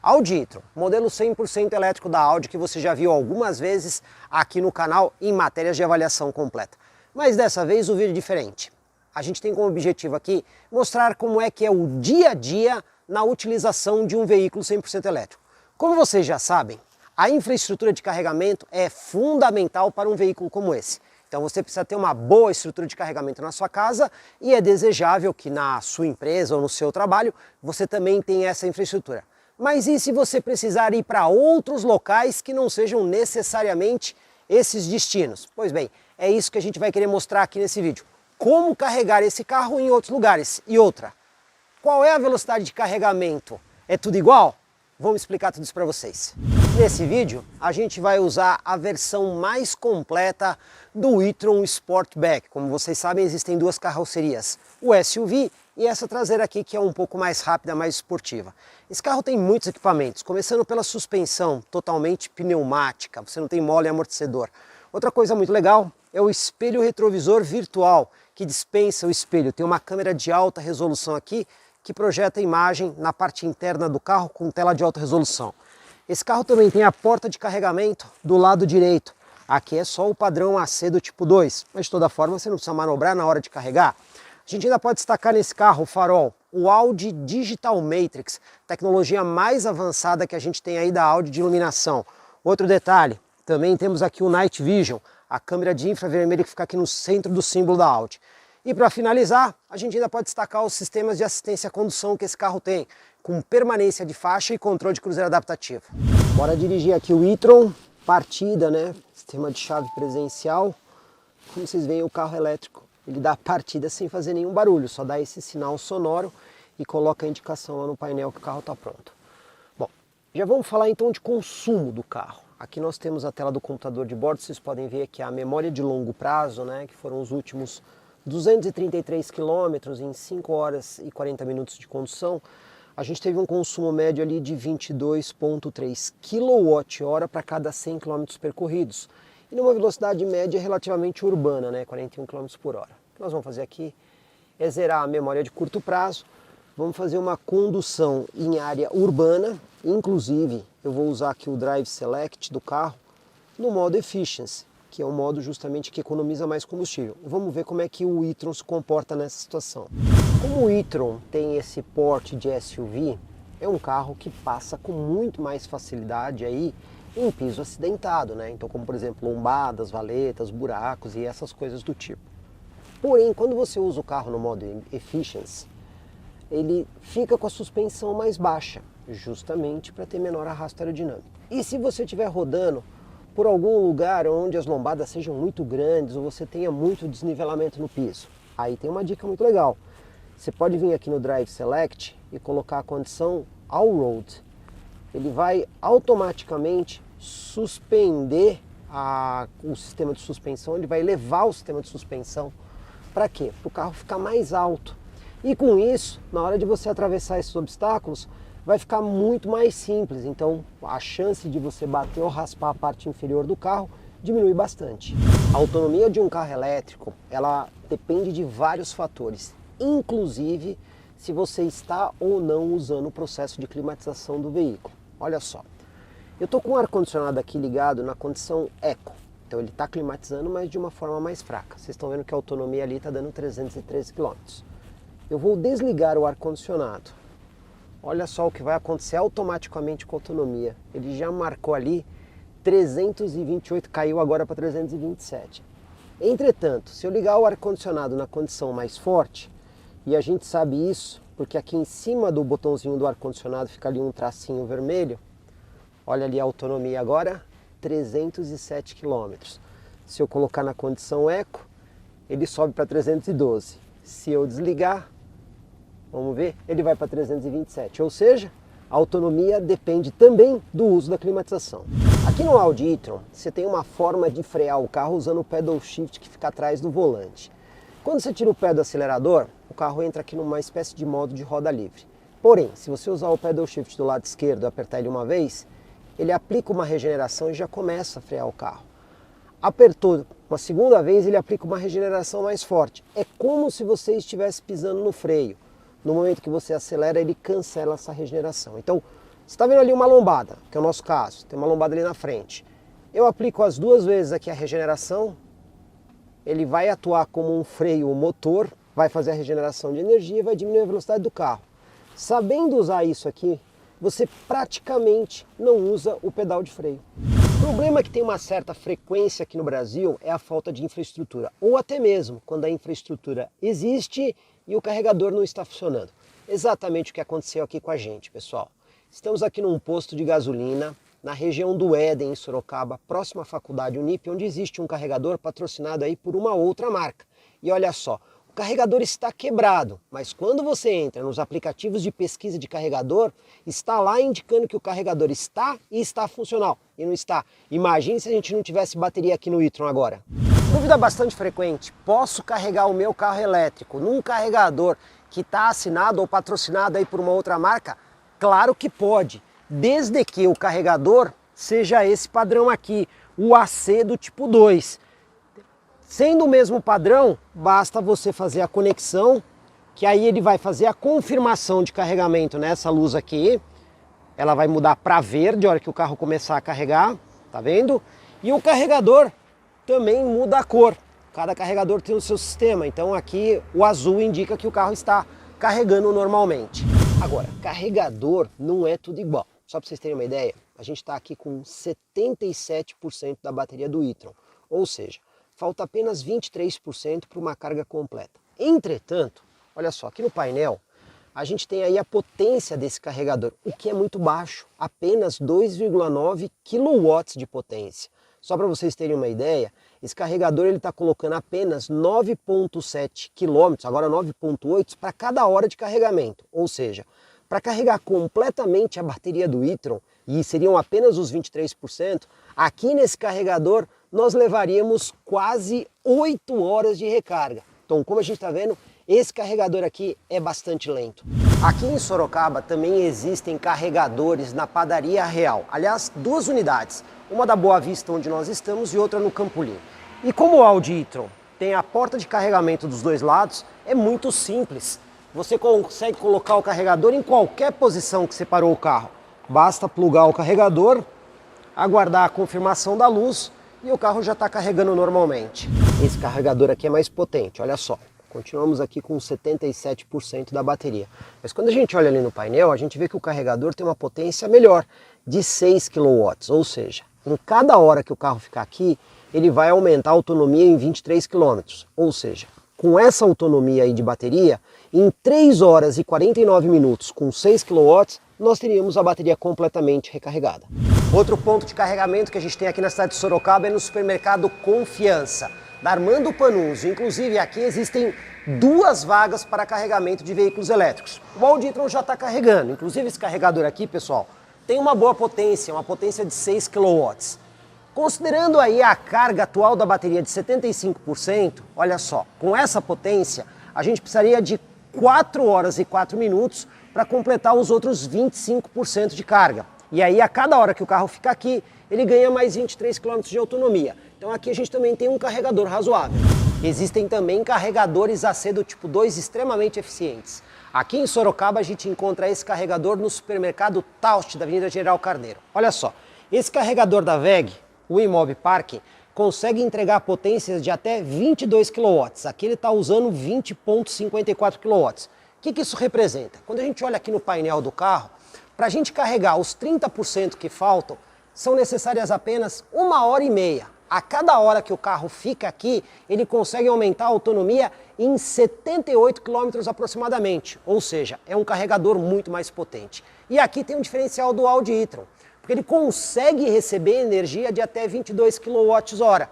Audi e-tron, modelo 100% elétrico da Audi que você já viu algumas vezes aqui no canal em matérias de avaliação completa. Mas dessa vez o vídeo é diferente. A gente tem como objetivo aqui mostrar como é que é o dia a dia na utilização de um veículo 100% elétrico. Como vocês já sabem, a infraestrutura de carregamento é fundamental para um veículo como esse. Então você precisa ter uma boa estrutura de carregamento na sua casa e é desejável que na sua empresa ou no seu trabalho você também tenha essa infraestrutura. Mas e se você precisar ir para outros locais que não sejam necessariamente esses destinos? Pois bem, é isso que a gente vai querer mostrar aqui nesse vídeo. Como carregar esse carro em outros lugares. E outra, qual é a velocidade de carregamento? É tudo igual? Vamos explicar tudo isso para vocês. Nesse vídeo, a gente vai usar a versão mais completa do e-tron Sportback. Como vocês sabem, existem duas carrocerias, o SUV e essa traseira aqui que é um pouco mais rápida, mais esportiva. Esse carro tem muitos equipamentos, começando pela suspensão totalmente pneumática, você não tem mola e amortecedor. Outra coisa muito legal é o espelho retrovisor virtual, que dispensa o espelho. Tem uma câmera de alta resolução aqui, que projeta a imagem na parte interna do carro com tela de alta resolução. Esse carro também tem a porta de carregamento do lado direito. Aqui é só o padrão AC do tipo 2, mas de toda forma você não precisa manobrar na hora de carregar. A gente ainda pode destacar nesse carro o farol, o Audi Digital Matrix, tecnologia mais avançada que a gente tem aí da Audi de iluminação. Outro detalhe, também temos aqui o Night Vision, a câmera de infravermelho que fica aqui no centro do símbolo da Audi. E para finalizar, a gente ainda pode destacar os sistemas de assistência à condução que esse carro tem, com permanência de faixa e controle de cruzeiro adaptativo. Bora dirigir aqui o e-tron, partida, né? Sistema de chave presencial. Como vocês veem, o carro elétrico, ele dá partida sem fazer nenhum barulho, só dá esse sinal sonoro e coloca a indicação lá no painel que o carro está pronto. Bom, já vamos falar então de consumo do carro. Aqui nós temos a tela do computador de bordo, vocês podem ver aqui a memória de longo prazo, né? Que foram os últimos 233 quilômetros em 5 horas e 40 minutos de condução. A gente teve um consumo médio ali de 22,3 kWh para cada 100 km percorridos. E numa velocidade média relativamente urbana, né, 41 km por hora. O que nós vamos fazer aqui é zerar a memória de curto prazo. Vamos fazer uma condução em área urbana. Inclusive, eu vou usar aqui o Drive Select do carro no modo Efficiency, que é um modo justamente que economiza mais combustível. Vamos ver como é que o e-tron se comporta nessa situação. Como o e-tron tem esse porte de SUV, é um carro que passa com muito mais facilidade aí em piso acidentado, né? Então, como por exemplo, lombadas, valetas, buracos e essas coisas do tipo. Porém, quando você usa o carro no modo Efficiency, ele fica com a suspensão mais baixa, justamente para ter menor arrasto aerodinâmico. E se você estiver rodando por algum lugar onde as lombadas sejam muito grandes ou você tenha muito desnivelamento no piso, aí tem uma dica muito legal. Você pode vir aqui no Drive Select e colocar a condição All-Road. Ele vai automaticamente suspender o sistema de suspensão, ele vai elevar o sistema de suspensão. Para quê? Para o carro ficar mais alto. E com isso, na hora de você atravessar esses obstáculos, vai ficar muito mais simples, então a chance de você bater ou raspar a parte inferior do carro diminui bastante. A autonomia de um carro elétrico, ela depende de vários fatores, inclusive se você está ou não usando o processo de climatização do veículo. Olha só, eu estou com o ar-condicionado aqui ligado na condição Eco, então ele está climatizando, mas de uma forma mais fraca. Vocês estão vendo que a autonomia ali está dando 313 km. Eu vou desligar o ar-condicionado. Olha só o que vai acontecer automaticamente com a autonomia. Ele já marcou ali 328, caiu agora para 327. Entretanto, se eu ligar o ar-condicionado na condição mais forte, e a gente sabe isso, porque aqui em cima do botãozinho do ar-condicionado fica ali um tracinho vermelho, olha ali a autonomia agora, 307 km. Se eu colocar na condição Eco, ele sobe para 312. Se eu desligar, vamos ver, ele vai para 327, ou seja, a autonomia depende também do uso da climatização. Aqui no Audi e-tron, você tem uma forma de frear o carro usando o pedal shift que fica atrás do volante. Quando você tira o pé do acelerador, o carro entra aqui numa espécie de modo de roda livre. Porém, se você usar o pedal shift do lado esquerdo e apertar ele uma vez, ele aplica uma regeneração e já começa a frear o carro. Apertou uma segunda vez, ele aplica uma regeneração mais forte. É como se você estivesse pisando no freio. No momento que você acelera, ele cancela essa regeneração. Então, Você está vendo ali uma lombada, que é o nosso caso, tem uma lombada ali na frente. Eu aplico as 2 vezes aqui a regeneração, ele vai atuar como um freio motor, vai fazer a regeneração de energia e vai diminuir a velocidade do carro. Sabendo usar isso aqui, você praticamente não usa o pedal de freio. O problema que tem uma certa frequência aqui no Brasil é a falta de infraestrutura, ou até mesmo quando a infraestrutura existe e o carregador não está funcionando. Exatamente o que aconteceu aqui com a gente, pessoal. Estamos aqui num posto de gasolina, na região do Éden, em Sorocaba, próximo à faculdade Unip, onde existe um carregador patrocinado aí por uma outra marca. E olha só, o carregador está quebrado, mas quando você entra nos aplicativos de pesquisa de carregador, está lá indicando que o carregador está e está funcional, e não está. Imagine se a gente não tivesse bateria aqui no e-tron agora. Dúvida bastante frequente, posso carregar o meu carro elétrico num carregador que está assinado ou patrocinado aí por uma outra marca? Claro que pode, desde que o carregador seja esse padrão aqui, o AC do tipo 2. Sendo o mesmo padrão, basta você fazer a conexão, que aí ele vai fazer a confirmação de carregamento nessa luz aqui. Ela vai mudar para verde a hora que o carro começar a carregar, tá vendo? E o carregador também muda a cor. Cada carregador tem o seu sistema, então aqui o azul indica que o carro está carregando normalmente. Agora, carregador não é tudo igual. Só para vocês terem uma ideia, a gente está aqui com 77% da bateria do e-tron, ou seja, falta apenas 23% para uma carga completa. Entretanto, olha só, aqui no painel, a gente tem aí a potência desse carregador, o que é muito baixo, apenas 2,9 kW de potência. Só para vocês terem uma ideia, esse carregador ele está colocando apenas 9,7 km, agora 9,8 para cada hora de carregamento. Ou seja, para carregar completamente a bateria do e-tron, e seriam apenas os 23%, aqui nesse carregador nós levaríamos quase 8 horas de recarga. Então, como a gente está vendo, esse carregador aqui é bastante lento. Aqui em Sorocaba também existem carregadores na Padaria Real. Aliás, 2 unidades. Uma da Boa Vista, onde nós estamos, e outra no Campolim. E como o Audi e-tron tem a porta de carregamento dos 2 lados, é muito simples. Você consegue colocar o carregador em qualquer posição que você parou o carro. Basta plugar o carregador, aguardar a confirmação da luz e o carro já está carregando normalmente. Esse carregador aqui é mais potente, olha só. Continuamos aqui com 77% da bateria. Mas quando a gente olha ali no painel, a gente vê que o carregador tem uma potência melhor, de 6 kW. Ou seja, em cada hora que o carro ficar aqui, ele vai aumentar a autonomia em 23 km. Ou seja, com essa autonomia aí de bateria, em 3 horas e 49 minutos com 6 kW, nós teríamos a bateria completamente recarregada. Outro ponto de carregamento que a gente tem aqui na cidade de Sorocaba é no supermercado Confiança, da Armando Panunzio. Inclusive aqui existem 2 vagas para carregamento de veículos elétricos. O Audi e-tron já está carregando, inclusive esse carregador aqui, pessoal, tem uma boa potência, uma potência de 6 kW. Considerando aí a carga atual da bateria de 75%, olha só, com essa potência a gente precisaria de 4 horas e 4 minutos para completar os outros 25% de carga. E aí a cada hora que o carro fica aqui, ele ganha mais 23 km de autonomia. Então aqui a gente também tem um carregador razoável. Existem também carregadores AC do tipo 2 extremamente eficientes. Aqui em Sorocaba a gente encontra esse carregador no supermercado Taust, da Avenida General Carneiro. Olha só, esse carregador da WEG, o Imob Park, consegue entregar potências de até 22 kW. Aqui ele está usando 20,54 kW. O que isso representa? Quando a gente olha aqui no painel do carro, para a gente carregar os 30% que faltam, são necessárias apenas 1h30. A cada hora que o carro fica aqui, ele consegue aumentar a autonomia em 78 km aproximadamente. Ou seja, é um carregador muito mais potente. E aqui tem um diferencial do Audi e-tron, porque ele consegue receber energia de até 22 kWh. A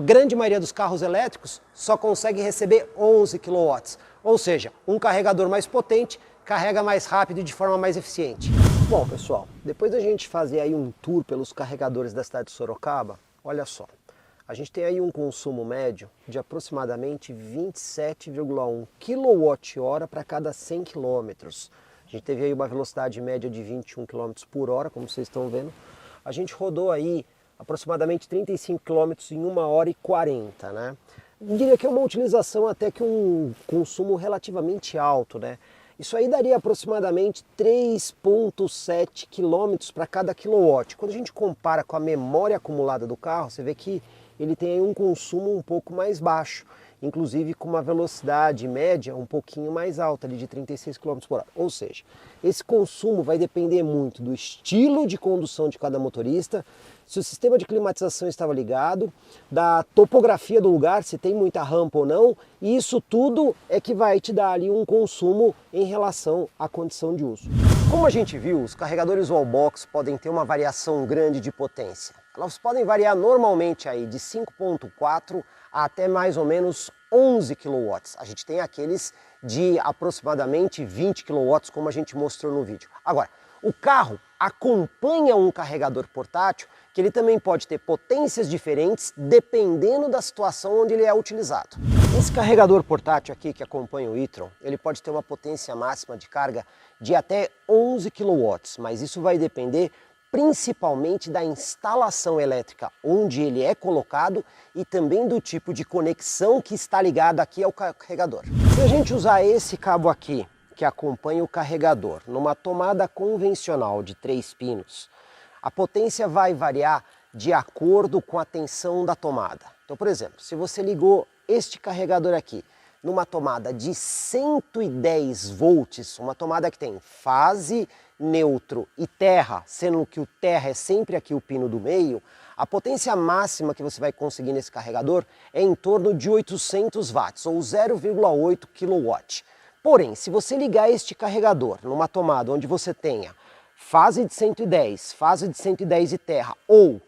grande maioria dos carros elétricos só consegue receber 11 kW. Ou seja, um carregador mais potente carrega mais rápido e de forma mais eficiente. Bom, pessoal, depois da gente fazer aí um tour pelos carregadores da cidade de Sorocaba, olha só, a gente tem aí um consumo médio de aproximadamente 27,1 kWh para cada 100 km. A gente teve aí uma velocidade média de 21 km por hora, como vocês estão vendo. A gente rodou aí aproximadamente 35 km em 1h40, né? Eu diria que é uma utilização até que um consumo relativamente alto, né? Isso aí daria aproximadamente 3,7 km para cada quilowatt. Quando a gente compara com a memória acumulada do carro, você vê que ele tem aí um consumo um pouco mais baixo, inclusive com uma velocidade média um pouquinho mais alta, ali de 36 km por hora. Ou seja, esse consumo vai depender muito do estilo de condução de cada motorista, se o sistema de climatização estava ligado, da topografia do lugar, se tem muita rampa ou não, e isso tudo é que vai te dar ali um consumo em relação à condição de uso. Como a gente viu, os carregadores wallbox podem ter uma variação grande de potência. Elas podem variar normalmente aí de 5,4 a até mais ou menos 11 kW. A gente tem aqueles de aproximadamente 20 kW, como a gente mostrou no vídeo. Agora, o carro acompanha um carregador portátil que ele também pode ter potências diferentes dependendo da situação onde ele é utilizado. Esse carregador portátil aqui que acompanha o e-tron, ele pode ter uma potência máxima de carga de até 11 kW, mas isso vai depender principalmente da instalação elétrica onde ele é colocado e também do tipo de conexão que está ligado aqui ao carregador. Se a gente usar esse cabo aqui, que acompanha o carregador, numa tomada convencional de 3 pinos, a potência vai variar de acordo com a tensão da tomada. Então, por exemplo, se você ligou este carregador aqui numa tomada de 110 volts, uma tomada que tem fase, neutro e terra, sendo que o terra é sempre aqui o pino do meio, a potência máxima que você vai conseguir nesse carregador é em torno de 800 watts, ou 0,8 kW. Porém, se você ligar este carregador numa tomada onde você tenha fase de 110 e terra, ou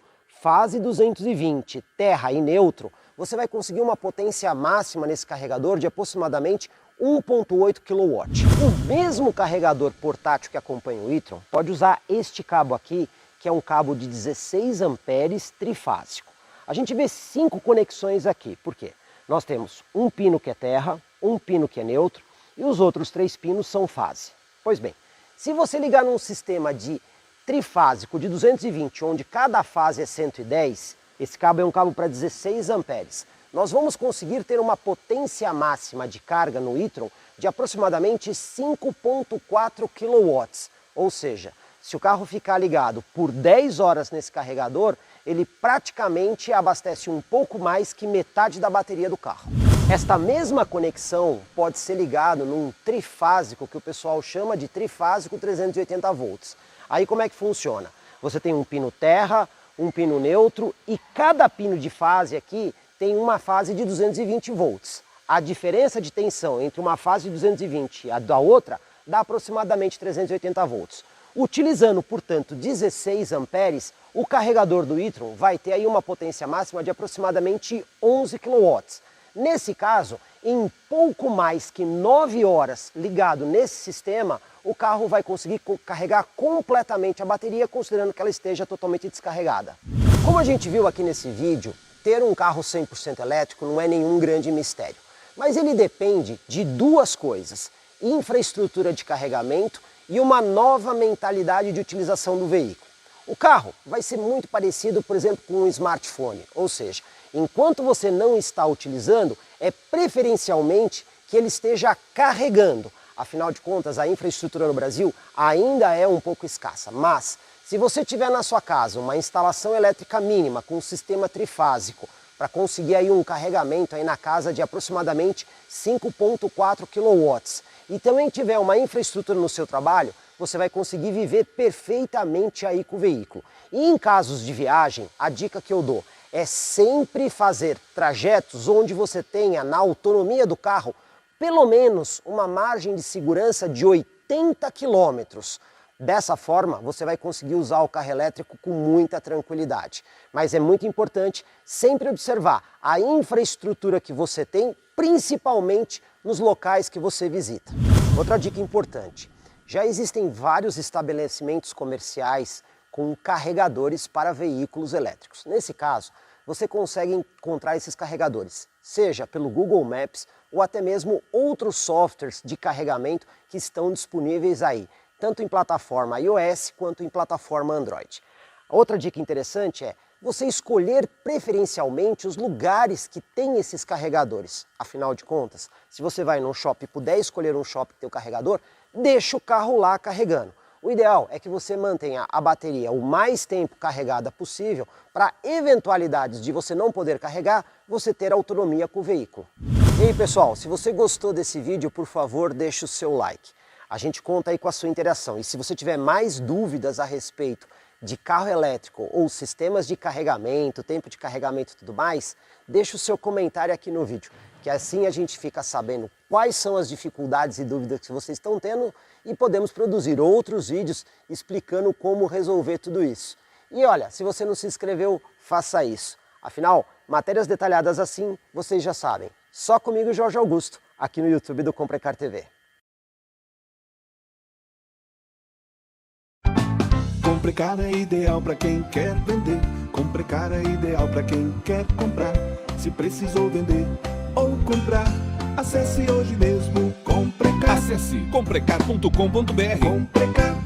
fase 220, terra e neutro, você vai conseguir uma potência máxima nesse carregador de aproximadamente 1,8 kW. O mesmo carregador portátil que acompanha o e-tron pode usar este cabo aqui, que é um cabo de 16 amperes trifásico. A gente vê 5 conexões aqui, por quê? Nós temos um pino que é terra, um pino que é neutro e os outros 3 pinos são fase. Pois bem, se você ligar num sistema de trifásico de 220, onde cada fase é 110, esse cabo é um cabo para 16 amperes. Nós vamos conseguir ter uma potência máxima de carga no e-tron de aproximadamente 5,4 kW. Ou seja, se o carro ficar ligado por 10 horas nesse carregador, ele praticamente abastece um pouco mais que metade da bateria do carro. Esta mesma conexão pode ser ligada num trifásico, que o pessoal chama de trifásico 380 volts. Aí como é que funciona? Você tem um pino terra, um pino neutro e cada pino de fase aqui tem uma fase de 220 volts. A diferença de tensão entre uma fase de 220 e a da outra dá aproximadamente 380 volts. Utilizando, portanto, 16 amperes, o carregador do e-tron vai ter aí uma potência máxima de aproximadamente 11 kW. Nesse caso, em pouco mais que 9 horas ligado nesse sistema, o carro vai conseguir carregar completamente a bateria, considerando que ela esteja totalmente descarregada. Como a gente viu aqui nesse vídeo, ter um carro 100% elétrico não é nenhum grande mistério, mas ele depende de duas coisas: infraestrutura de carregamento e uma nova mentalidade de utilização do veículo. O carro vai ser muito parecido, por exemplo, com um smartphone, ou seja, enquanto você não está utilizando, é preferencialmente que ele esteja carregando. Afinal de contas, a infraestrutura no Brasil ainda é um pouco escassa, mas se você tiver na sua casa uma instalação elétrica mínima com um sistema trifásico para conseguir aí um carregamento aí na casa de aproximadamente 5,4 kW e também tiver uma infraestrutura no seu trabalho, você vai conseguir viver perfeitamente aí com o veículo. E em casos de viagem, a dica que eu dou é sempre fazer trajetos onde você tenha na autonomia do carro pelo menos uma margem de segurança de 80 km. Dessa forma, você vai conseguir usar o carro elétrico com muita tranquilidade. Mas é muito importante sempre observar a infraestrutura que você tem, principalmente nos locais que você visita. Outra dica importante: já existem vários estabelecimentos comerciais com carregadores para veículos elétricos. Nesse caso, você consegue encontrar esses carregadores, seja pelo Google Maps ou até mesmo outros softwares de carregamento que estão disponíveis aí, tanto em plataforma iOS quanto em plataforma Android. Outra dica interessante é você escolher preferencialmente os lugares que têm esses carregadores. Afinal de contas, se você vai num shopping e puder escolher um shopping que tem o carregador, deixa o carro lá carregando. O ideal é que você mantenha a bateria o mais tempo carregada possível para eventualidades de você não poder carregar, você ter autonomia com o veículo. E aí pessoal, se você gostou desse vídeo, por favor, deixe o seu like. A gente conta aí com a sua interação. E se você tiver mais dúvidas a respeito de carro elétrico ou sistemas de carregamento, tempo de carregamento e tudo mais, deixe o seu comentário aqui no vídeo, que assim a gente fica sabendo quais são as dificuldades e dúvidas que vocês estão tendo e podemos produzir outros vídeos explicando como resolver tudo isso. E olha, se você não se inscreveu, faça isso. Afinal, matérias detalhadas assim, vocês já sabem. Só comigo, Jorge Augusto, aqui no YouTube do Comprecar TV. Comprecar é ideal para quem quer vender. Comprecar é ideal para quem quer comprar. Se precisou vender ou comprar, acesse hoje mesmo Comprecar. Acesse comprecar.com.br. Comprecar.